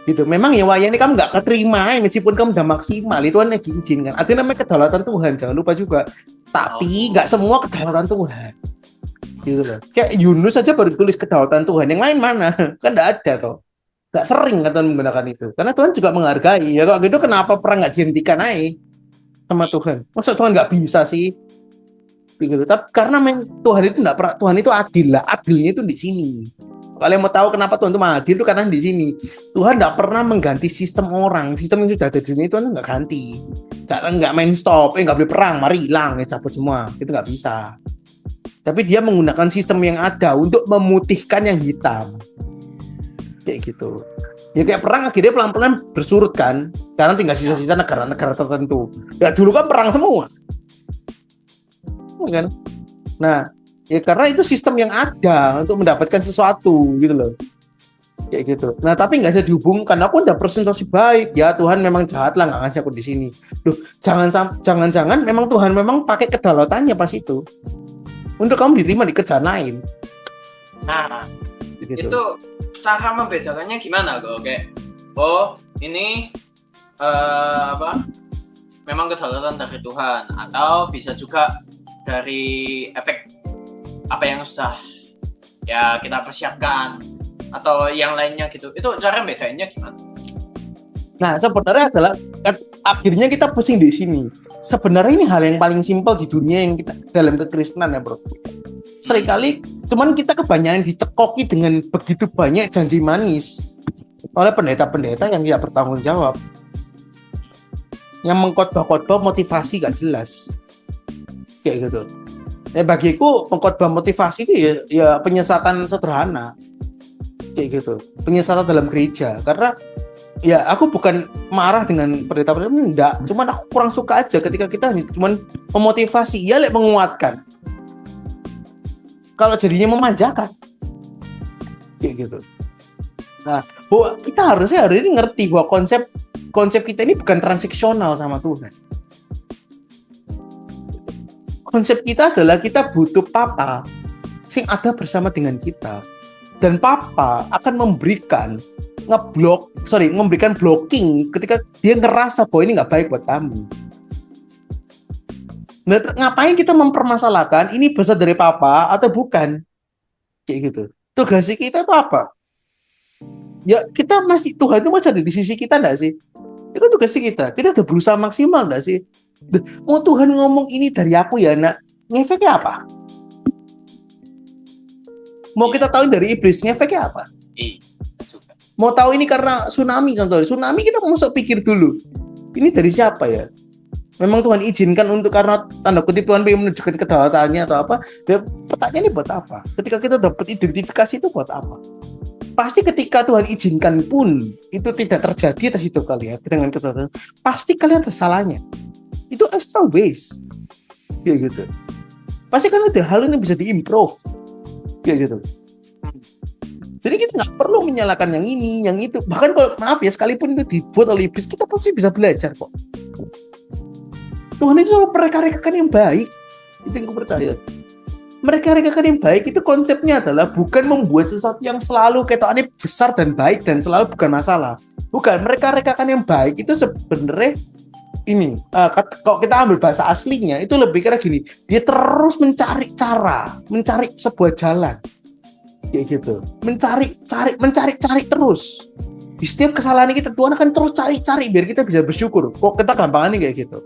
Gitu. Memang ya wayangnya kamu nggak keterima meskipun kamu udah maksimal, itu kan lagi izinkan. Ada namanya kedaulatan Tuhan, jangan lupa juga. Tapi nggak semua kedaulatan Tuhan. Gitu loh. Kayak Yunus saja baru tulis kedaulatan Tuhan, yang lain mana? Kan nggak ada toh. Nggak sering kan Tuhan menggunakan itu. Karena Tuhan juga menghargai. Ya kalau gitu kenapa perang nggak dihentikan aja sama Tuhan? Masa Tuhan nggak bisa sih? Gitu. Tapi karena Tuhan itu nggak pernah, Tuhan itu adil lah. Adilnya itu di sini. Kalian mau tahu kenapa Tuhan itu adil itu karena di sini. Tuhan nggak pernah mengganti sistem orang. Sistem yang sudah ada di sini Tuhan nggak ganti. Nggak main stop. Nggak boleh perang, mari hilang, cabut semua. Itu nggak bisa. Tapi dia menggunakan sistem yang ada untuk memutihkan yang hitam. Kayak gitu. Ya kayak perang akhirnya pelan-pelan bersurut kan. Karena tinggal sisa-sisa negara-negara tertentu. Ya dulu kan perang semua. Kan? Nah, ya karena itu sistem yang ada untuk mendapatkan sesuatu gitu loh. Kayak gitu. Nah, tapi nggak bisa dihubungkan. Aku udah presentasi baik. Ya Tuhan memang jahat lah nggak ngasih aku di sini. Loh, jangan-jangan memang Tuhan memang pakai kedaulatannya pas itu. Untuk kamu diterima di kerjaan lain. Nah, Gitu. itu cara membedakannya gimana kok? Kayak, ini memang kedaulatan dari Tuhan, atau bisa juga dari efek apa yang sudah ya kita persiapkan, atau yang lainnya gitu. Itu cara bedainnya gimana? Nah, sebenarnya adalah akhirnya kita pusing di sini. Sebenarnya ini hal yang paling simpel di dunia yang kita dalam kekristenan ya, Bro. Seringkali cuman kita kebanyakan dicekoki dengan begitu banyak janji manis oleh pendeta-pendeta yang tidak bertanggung jawab. Yang mengkhotbah-khotbah motivasi gak jelas. Kayak gitu. Ya bagiku pengkhotbah motivasi itu ya penyesatan sederhana. Kayak gitu. Penyesatan dalam gereja. Karena ya aku bukan marah dengan pendeta-pendeta, enggak. Cuman aku kurang suka aja ketika kita cuman memotivasi, ya menguatkan. Kalau jadinya memanjakan. Kayak gitu. Nah, kita harusnya hari ini ngerti bahwa konsep kita ini bukan transaksional sama Tuhan. Konsep kita adalah kita butuh Papa yang ada bersama dengan kita. Dan Papa akan memberikan blocking ketika dia ngerasa bahwa ini nggak baik buat kamu. Nah, ngapain kita mempermasalahkan ini besar dari Papa atau bukan? Kayak gitu. Tugas kita itu apa? Ya kita Tuhan itu masih ada di sisi kita enggak sih? Itu kan tugas kita. Kita udah berusaha maksimal enggak sih? Mau Tuhan ngomong ini dari aku ya nak, ngefeknya apa? Mau kita tahu dari iblis, ngefeknya apa? Mau tahu ini karena tsunami contohnya. Tsunami kita masuk pikir dulu. Ini dari siapa ya? Memang Tuhan izinkan untuk karena tanda kutip Tuhan ingin menunjukkan kedaulatannya atau apa? Dan pertanyaan ini buat apa? Ketika kita dapat identifikasi itu buat apa? Pasti ketika Tuhan izinkan pun itu tidak terjadi atas hidup kalian dengan kedaulatan, pasti kalian ada salahnya. Itu extra waste. Kayak gitu. Pasti kan ada hal yang bisa diimprove. Kayak gitu. Jadi kita nggak perlu menyalahkan yang ini, yang itu. Bahkan kalau maaf ya, sekalipun itu dibuat oleh iblis, kita pasti bisa belajar kok. Tuhan itu selalu mereka-rekakan yang baik. Itu yang aku percaya. Mereka-rekakan yang baik itu konsepnya adalah bukan membuat sesuatu yang selalu ketokane besar dan baik dan selalu bukan masalah. Bukan, mereka-rekakan yang baik itu sebenarnya ini, kalau kita ambil bahasa aslinya itu lebih kira gini, dia terus mencari cara, mencari sebuah jalan. Kayak gitu. Mencari terus. Di setiap kesalahan kita Tuhan akan terus cari biar kita bisa bersyukur. Kok kita gampangannya kayak gitu.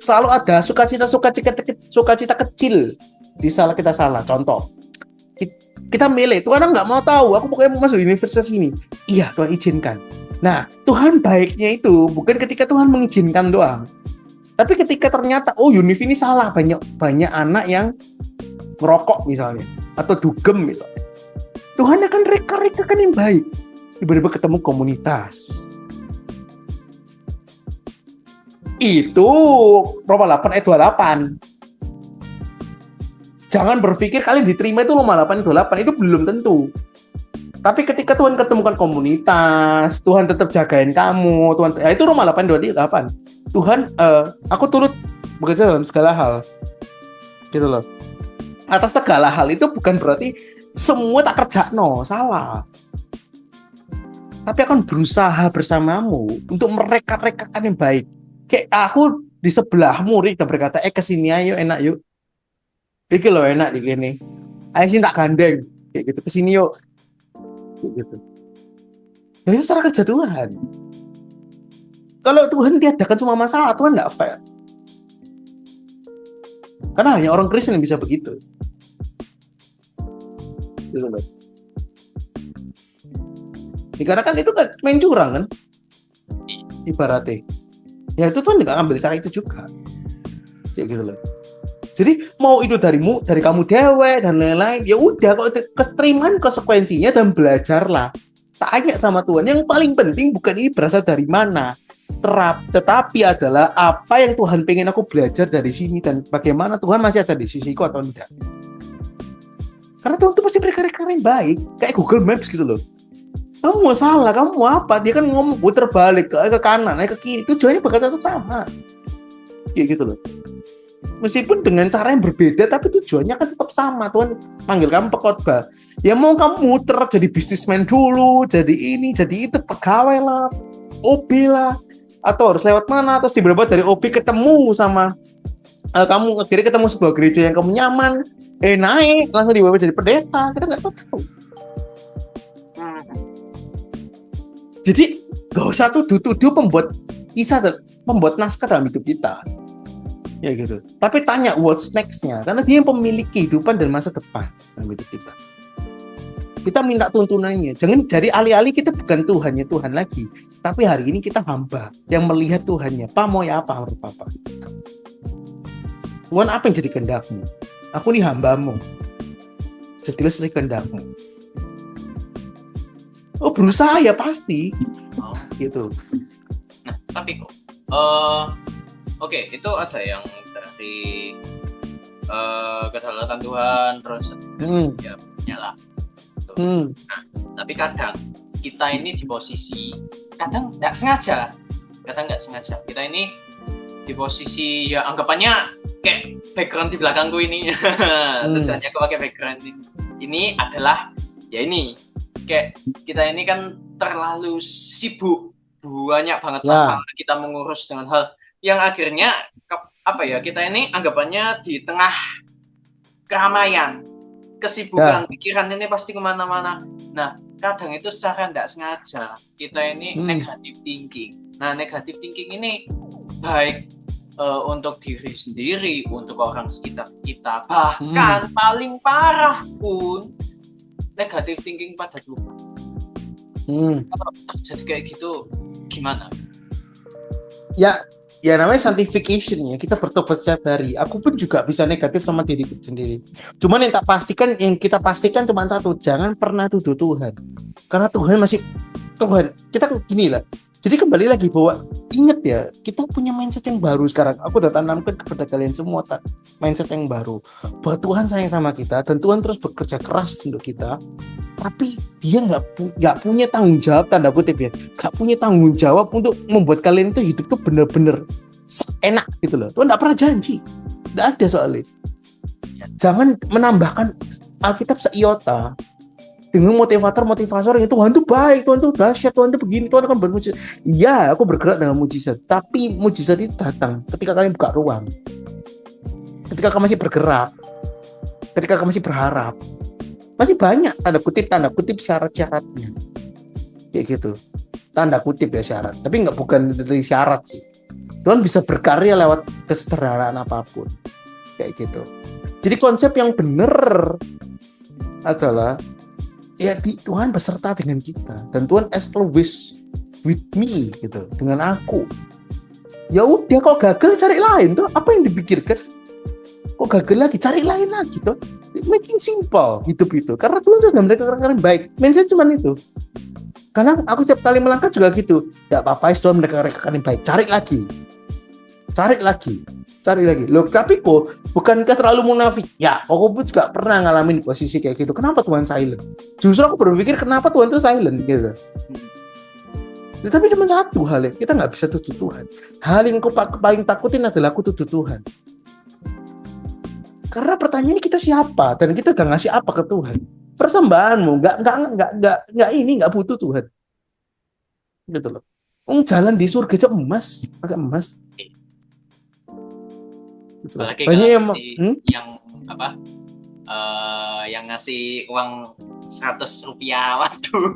Selalu ada sukacita kecil di salah kita salah. Contoh, kita milih, Tuhan nggak mau tahu, aku pokoknya mau masuk universitas ini. Iya, Tuhan izinkan. Nah, Tuhan baiknya itu bukan ketika Tuhan mengizinkan doang, tapi ketika ternyata univ ini salah, banyak anak yang ngerokok misalnya atau dugem misalnya. Tuhan akan reka-rekakan yang baik. Tiba-tiba ketemu komunitas. Itu Roma 8 ayat 28. Jangan berpikir kalian diterima itu Roma 8 ayat 28. Itu belum tentu. Tapi ketika Tuhan ketemukan komunitas, Tuhan tetap jagain kamu, itu Roma 8 ayat 28. Tuhan, aku turut bekerja dalam segala hal. Gitu loh. Atas segala hal itu bukan berarti semua tak kerja, salah. Tapi akan berusaha bersamamu untuk mereka-rekakan yang baik. Kayak aku di sebelahmu Rik berkata, kesini ayo enak yuk. Iki loh enak di gini. Ayo sini tak gandeng. Kayak gitu, kesini yuk. Kayak gitu. Nah itu secara kerja Tuhan. Kalau Tuhan tiadakan semua masalah, Tuhan nggak fair. Karena hanya orang Kristen yang bisa begitu. Gitu loh. Karena kan itu kan main curang kan, ibaratnya. Ya itu Tuhan nggak ngambil cara itu juga, kayak gitu loh. Jadi mau itu dari kamu dewe dan lain-lain, ya udah kok keterimaan konsekuensinya dan belajarlah. Tanya sama Tuhan. Yang paling penting bukan ini berasal dari mana, tetapi adalah apa yang Tuhan pengen aku belajar dari sini dan bagaimana Tuhan masih ada di sisiku atau tidak. Karena Tuhan itu pasti berkarya yang baik, kayak Google Maps gitu loh. Kamu mau salah, kamu mau apa? Dia kan ngomong putar balik ke kanan, ke kiri. Tujuannya bakal tetap sama. Kayak gitu loh. Meskipun dengan cara yang berbeda, tapi tujuannya kan tetap sama. Tuhan panggil kamu pekhotbah. Ya mau kamu muter jadi bisnismen dulu, jadi ini, jadi itu, pegawai lah, OB lah, atau harus lewat mana, terus tiba-tiba dari OB ketemu sama kamu akhirnya ketemu sebuah gereja yang kamu nyaman, naik langsung dibawa jadi pendeta. Kita nggak tahu. Jadi gak usah tuduh pembuat kisah, pembuat naskah dalam hidup kita. Ya gitu. Tapi tanya what's next-nya, karena dia yang pemilik kehidupan dan masa depan dalam hidup kita. Kita minta tuntunannya. Jangan jadi alih-alih kita bukan Tuhannya Tuhan lagi, tapi hari ini kita hamba yang melihat Tuhannya. Pa mau ya apa harus apa? Tuhan, apa yang jadi kehendakmu? Aku nih hambamu. Jadilah sesuai kehendakmu. Oh, berusaha ya pasti. Gitu. Nah, tapi kok oke, itu ada yang dari kedaulatan Tuhan, terus ya lah. Nah, tapi kadang kita ini di posisi, kadang nggak sengaja, kita ini di posisi ya anggapannya kayak background di belakangku ini. Tujuannya aku pakai background ini adalah ya ini kayak kita ini kan terlalu sibuk, banyak banget masalah kita mengurus dengan hal yang akhirnya kita ini anggapannya di tengah keramaian, kesibukan, pikiran ini pasti kemana-mana. Nah, kadang itu secara tidak sengaja kita ini negative thinking. Nah, negative thinking ini baik untuk diri sendiri, untuk orang sekitar kita, bahkan paling parah pun negative thinking pada Tuhan. Kalau terjadi kayak gitu gimana? Ya namanya sanctification ya. Kita bertobat setiap hari. Aku pun juga bisa negatif sama diriku sendiri. Cuman yang kita pastikan cuma satu, jangan pernah tuduh Tuhan. Karena Tuhan masih Tuhan. Kita gini lah. Jadi kembali lagi bahwa ingat ya, kita punya mindset yang baru sekarang. Aku udah tanamkan kepada kalian semua mindset yang baru. Bahwa Tuhan sayang sama kita dan Tuhan terus bekerja keras untuk kita. Tapi dia nggak punya tanggung jawab, tanda kutip ya, nggak punya tanggung jawab untuk membuat kalian itu hidup tuh bener-bener enak gitu loh. Tuhan nggak pernah janji, nggak ada soalnya. Jangan menambahkan Alkitab seiota dengan motivator yang Tuhan tuh baik, Tuhan tuh dahsyat, Tuhan tuh begini, Tuhan akan bermujizat. Ya, aku bergerak dengan mujizat, tapi mujizat itu datang ketika kalian buka ruang, ketika kamu masih bergerak, ketika kamu masih berharap. Masih banyak tanda kutip syarat-syaratnya kayak gitu, tanda kutip ya syarat, tapi bukan dari syarat sih. Tuhan bisa berkarya lewat kesederhanaan apapun kayak gitu. Jadi konsep yang benar adalah ya Tuhan beserta dengan kita dan Tuhan as always with me gitu, dengan aku. Ya udah, kalau gagal cari lain tuh, apa yang dipikirkan? Kok gagal lagi, cari lain lagi tuh. Making simple hidup itu, karena Tuhan sudah memberikan orang baik. Mindset cuma itu. Karena aku setiap kali melangkah juga gitu. Tidak apa-apa, Tuhan memberikan yang baik. Cari lagi. Loh, tapi kok bukankah terlalu munafik? Ya, aku pun juga pernah ngalamin posisi kayak gitu. Kenapa Tuhan silent? Justru aku berpikir kenapa Tuhan itu silent gitu. Tapi cuma satu hal ya, kita nggak bisa tuduh Tuhan. Hal yang aku paling takutin adalah aku tuduh Tuhan. Karena pertanyaannya kita siapa dan kita gak ngasih apa ke Tuhan. Persembahanmu nggak butuh Tuhan. Gitu loh. Jalan di surga aja emas, pakai emas. Gitu loh. Banyak yang ngasih uang 100 rupiah, waduh.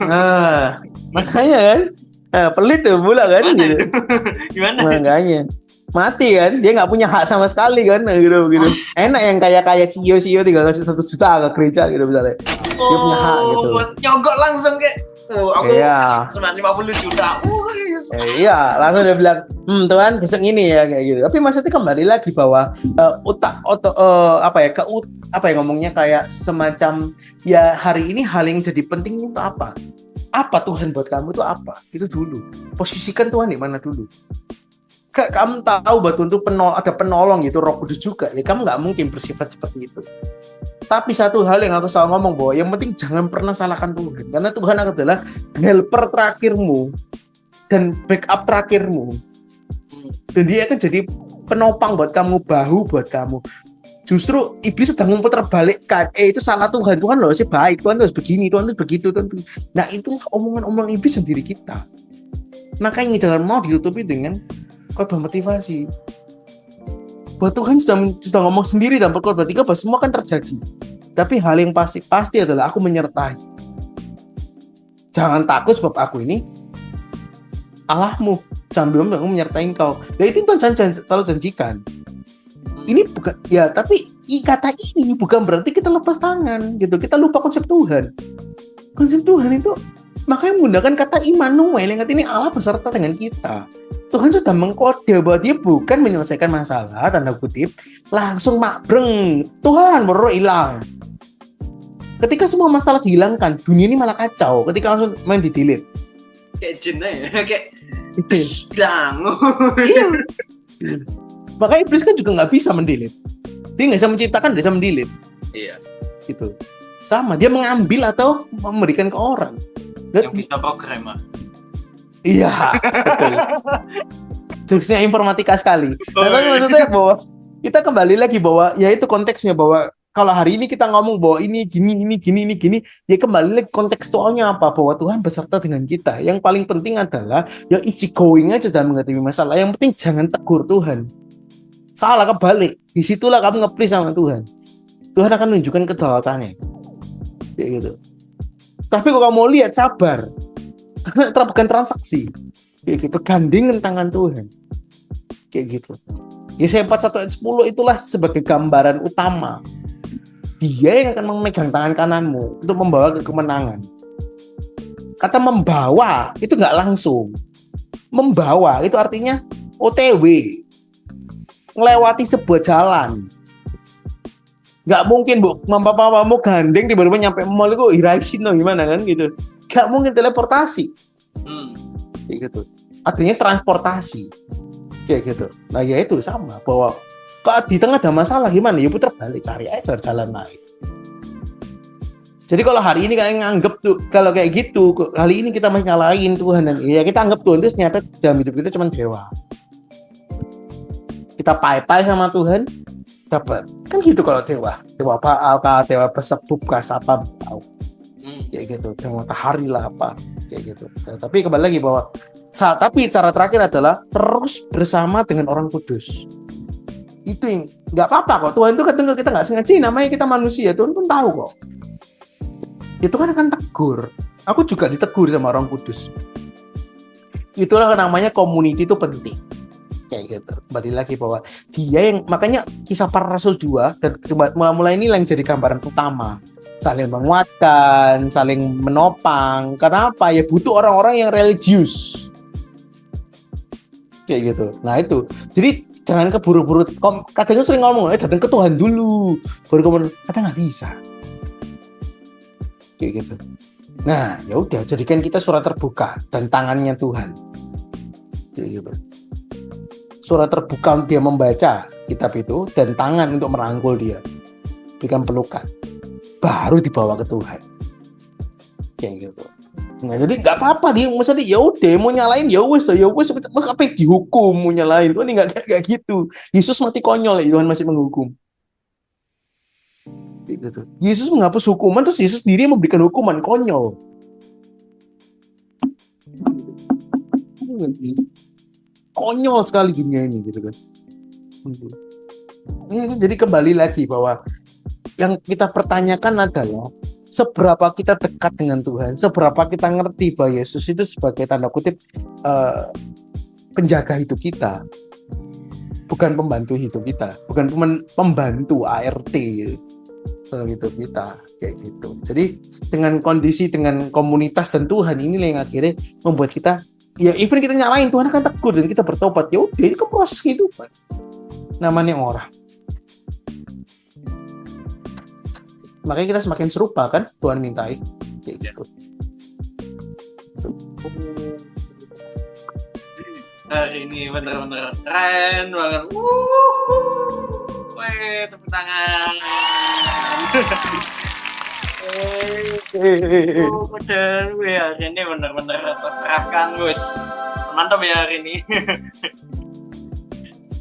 Nah, makanya kan, pelit tuh pula kan. Gitu. Gimana? Makanya. Mati kan, dia nggak punya hak sama sekali kan, gitu. Enak yang kayak CEO tinggal kasih 1 juta ke gereja gitu misalnya, dia punya hak gitu. Nyogok langsung kayak Oh, aku Iya. 950 juta. Iya, langsung dia bilang, Tuhan besok ini ya kayak gitu. Tapi maksudnya kembali lagi bahwa apa ya ngomongnya kayak semacam ya hari ini hal yang jadi penting itu apa? Apa Tuhan buat kamu itu apa? Itu dulu. Posisikan Tuhan di mana dulu. Kamu tahu bahwa untuk ada penolong itu Roh Kudus juga. Ya kamu nggak mungkin bersifat seperti itu. Tapi satu hal yang aku selalu ngomong bahwa yang penting jangan pernah salahkan Tuhan. Karena Tuhan adalah helper terakhirmu dan backup terakhirmu. Dan dia akan jadi penopang buat kamu, bahu buat kamu. Justru iblis sedang memputarbalikkan, itu salah Tuhan. Tuhan loh sih baik, Tuhan harus begini, Tuhan harus begitu, Tuhan begitu. Nah itu omongan-omongan iblis sendiri kita. Makanya jangan mau ditutupi dengan khotbah motivasi. Buat Tuhan sudah ngomong sendiri dalam khotbah 3 bahwa semua akan terjadi. Tapi hal yang pasti adalah aku menyertai. Jangan takut sebab aku ini Allahmu. Jangan bilang aku menyertai engkau. Dan itu Tuhan selalu janjikan. Ini bukan ya, tapi kata ini bukan berarti kita lepas tangan gitu. Kita lupa konsep Tuhan. Konsep Tuhan itu makanya menggunakan kata Immanuel yang artinya Allah beserta dengan kita. Tuhan sudah mengkode bahwa dia bukan menyelesaikan masalah tanda kutip langsung mabreng Tuhan baru hilang. Ketika semua masalah dihilangkan, dunia ini malah kacau. Ketika langsung main di delete. Kayak jin ya, kayak hilang. Iya. Makanya iblis kan juga nggak bisa mendelete. Dia nggak bisa menciptakan, dia bisa mendelete. Iya. Gitu. Sama, dia mengambil atau memberikan ke orang. Yang bisa program. Iya, betul. Jokesnya informatika sekali. Nah, tapi maksudnya bahwa kita kembali lagi bahwa ya itu konteksnya bahwa kalau hari ini kita ngomong bahwa ini gini, ya kembali lagi kontekstualnya apa? Bahwa Tuhan beserta dengan kita. Yang paling penting adalah ya easy going aja dalam menghadapi masalah. Yang penting jangan tegur Tuhan. Salah kebalik. Disitulah kamu nge-please sama Tuhan. Tuhan akan menunjukkan kedaulatannya. Kayak gitu. Tapi kalau kamu lihat sabar. Karena bukan transaksi. Kayak gitu. Gandingin tangan Tuhan. Kayak gitu. Yesaya 41 ayat 10 itulah sebagai gambaran utama. Dia yang akan memegang tangan kananmu untuk membawa ke kemenangan. Kata membawa itu nggak langsung. Membawa itu artinya OTW. Melewati sebuah jalan. Nggak mungkin bu, papamu gandeng tiba-tiba nyampe mall itu iraisin loh gimana kan gitu. Nggak mungkin teleportasi. Kayak gitu. Artinya transportasi. Kayak gitu. Nah ya itu sama bahwa kalau di tengah ada masalah gimana ya putar balik cari aja jalan lain. Jadi kalau hari ini kayak nganggep tuh kalau kayak gitu kali ini kita masih nyalain Tuhan dan ya kita anggap Tuhan itu ternyata dalam hidup kita cuma dewa. Kita pai-pai sama Tuhan dapat kan gitu kalau dewa Baal kah, dewa Beelzebub kah, siapa tahu kayak gitu, dewa matahari lah apa kayak gitu. Nah, tapi kembali lagi bahwa tapi cara terakhir adalah terus bersama dengan orang kudus. Itu yang nggak apa-apa kok. Tuhan itu kadang kita nggak sengaja, namanya kita manusia. Tuhan pun tahu kok. Ya Tuhan akan tegur. Aku juga ditegur sama orang kudus. Itulah namanya community itu penting. Kayak gitu. Kembali lagi bahwa dia yang makanya kisah para rasul 2 dan mulai ini yang jadi gambaran utama. Saling menguatkan, saling menopang. Karena apa? Ya butuh orang-orang yang religius. Kayak gitu. Nah itu. Jadi jangan keburu-buru. Kadang sering ngomong, datang ke Tuhan dulu. Baru kemudian kadang nggak bisa. Kayak gitu. Nah, ya udah. Jadikan kita surat terbuka dan tangannya Tuhan. Kayak gitu. Surat terbuka dia membaca kitab itu dan tangan untuk merangkul dia. Berikan pelukan. Baru dibawa ke Tuhan. Kayak gitu. Nah, jadi nggak apa-apa dia misalnya ya udah mau nyalain ya wes apa yang dihukum mau nyalain. Ini nggak kayak gitu. Yesus mati konyol ya Tuhan masih menghukum. Gitu. Yesus menghapus hukuman terus Yesus sendiri memberikan hukuman konyol. Konyol sekali dunia ini gitu kan. Jadi kembali lagi bahwa yang kita pertanyakan adalah seberapa kita dekat dengan Tuhan, seberapa kita ngerti bahwa Yesus itu sebagai tanda kutip penjaga hidup kita, bukan pembantu hidup kita, bukan pembantu ART dalam hidup kita. kayak gitu. Jadi dengan kondisi, dengan komunitas dan Tuhan ini yang akhirnya membuat kita, ya even kita nyalain Tuhan akan tegur dan kita bertobat, ya udah itu kan proses kehidupan namanya orang. Makanya kita semakin serupa kan Tuhan mintai kayak gitu. Hari ini bener-bener keren banget. Wih, tepuk tangan. Dan hari ini bener-bener tercerahkan, Gus. Mantap ya hari ini.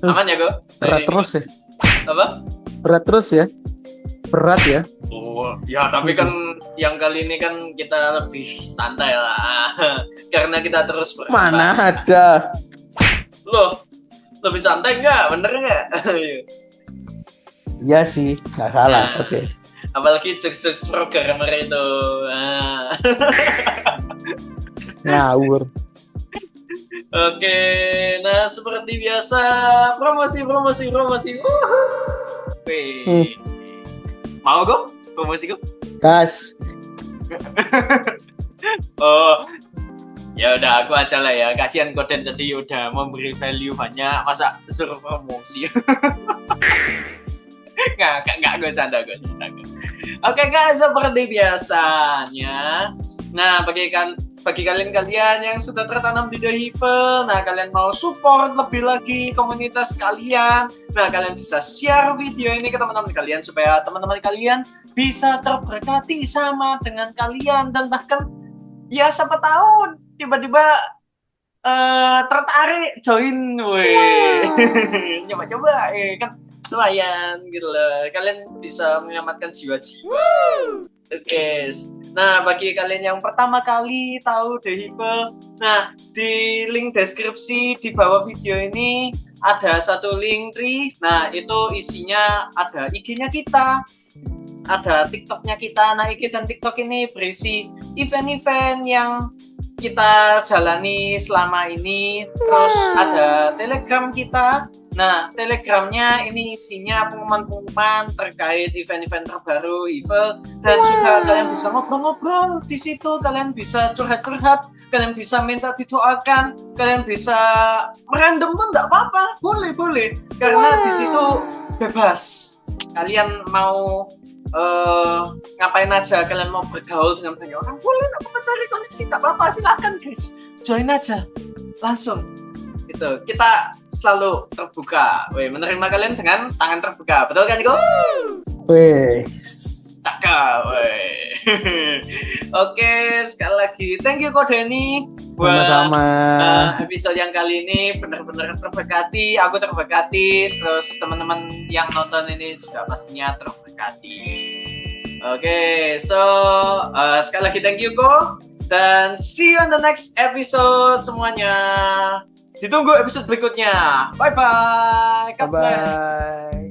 Aman ya, Go? Berat terus ya. Apa? Berat terus ya. Berat ya. Oh, ya tapi kan yang kali ini kan kita lebih santai lah. Karena kita terus Mana ada. Loh, lebih santai nggak? Bener nggak? Iya sih, nggak salah. Nah, Oke. apalagi jokes-jokes programmer itu. Ngawur. Oke, nah seperti biasa promosi. Wih. Mau Go? Promosi Go? Gas. Oh, ya udah aku aja lah ya. Kasihan Koden tadi udah memberi value banyak, masa suruh promosi. Nggak gue canda. Oke guys, seperti biasanya. Nah, bagi kalian yang sudah tertanam di The Hivel, nah kalian mau support lebih lagi komunitas kalian, nah kalian bisa share video ini ke teman-teman kalian supaya teman-teman kalian bisa terberkati sama dengan kalian, dan bahkan ya siapa tahu tiba-tiba tertarik join, coba-coba kan lumayan gitu loh, kalian bisa menyelamatkan jiwa-jiwa. Oke. Nah, bagi kalian yang pertama kali tahu The Hivel, nah di link deskripsi di bawah video ini ada satu link tree. Nah, itu isinya ada IG-nya kita, ada TikTok-nya kita. Nah, IG dan TikTok ini berisi event-event yang kita jalani selama ini. Terus ada Telegram kita. Nah, Telegramnya ini isinya pengumuman-pengumuman terkait event-event terbaru Hivel, dan juga kalian bisa ngobrol-ngobrol di situ, kalian bisa curhat-curhat, kalian bisa minta didoakan, kalian bisa random pun nggak apa-apa, boleh, karena di situ bebas. Kalian mau ngapain aja, kalian mau bergaul dengan banyak orang, boleh, nggak apa-apa, cari koneksi, nggak apa-apa, silakan guys, join aja, langsung. Gitu. Kita selalu terbuka, menerima kalian dengan tangan terbuka, betul kan Niko? Cakep, Oke, sekali lagi thank you Ko Denny buat episode yang kali ini, benar-benar terberkati, aku terberkati, terus teman-teman yang nonton ini juga pastinya terberkati. Oke, so sekali lagi thank you Ko, dan see you on the next episode semuanya. Ditunggu episode berikutnya. Bye-bye. Bye-bye.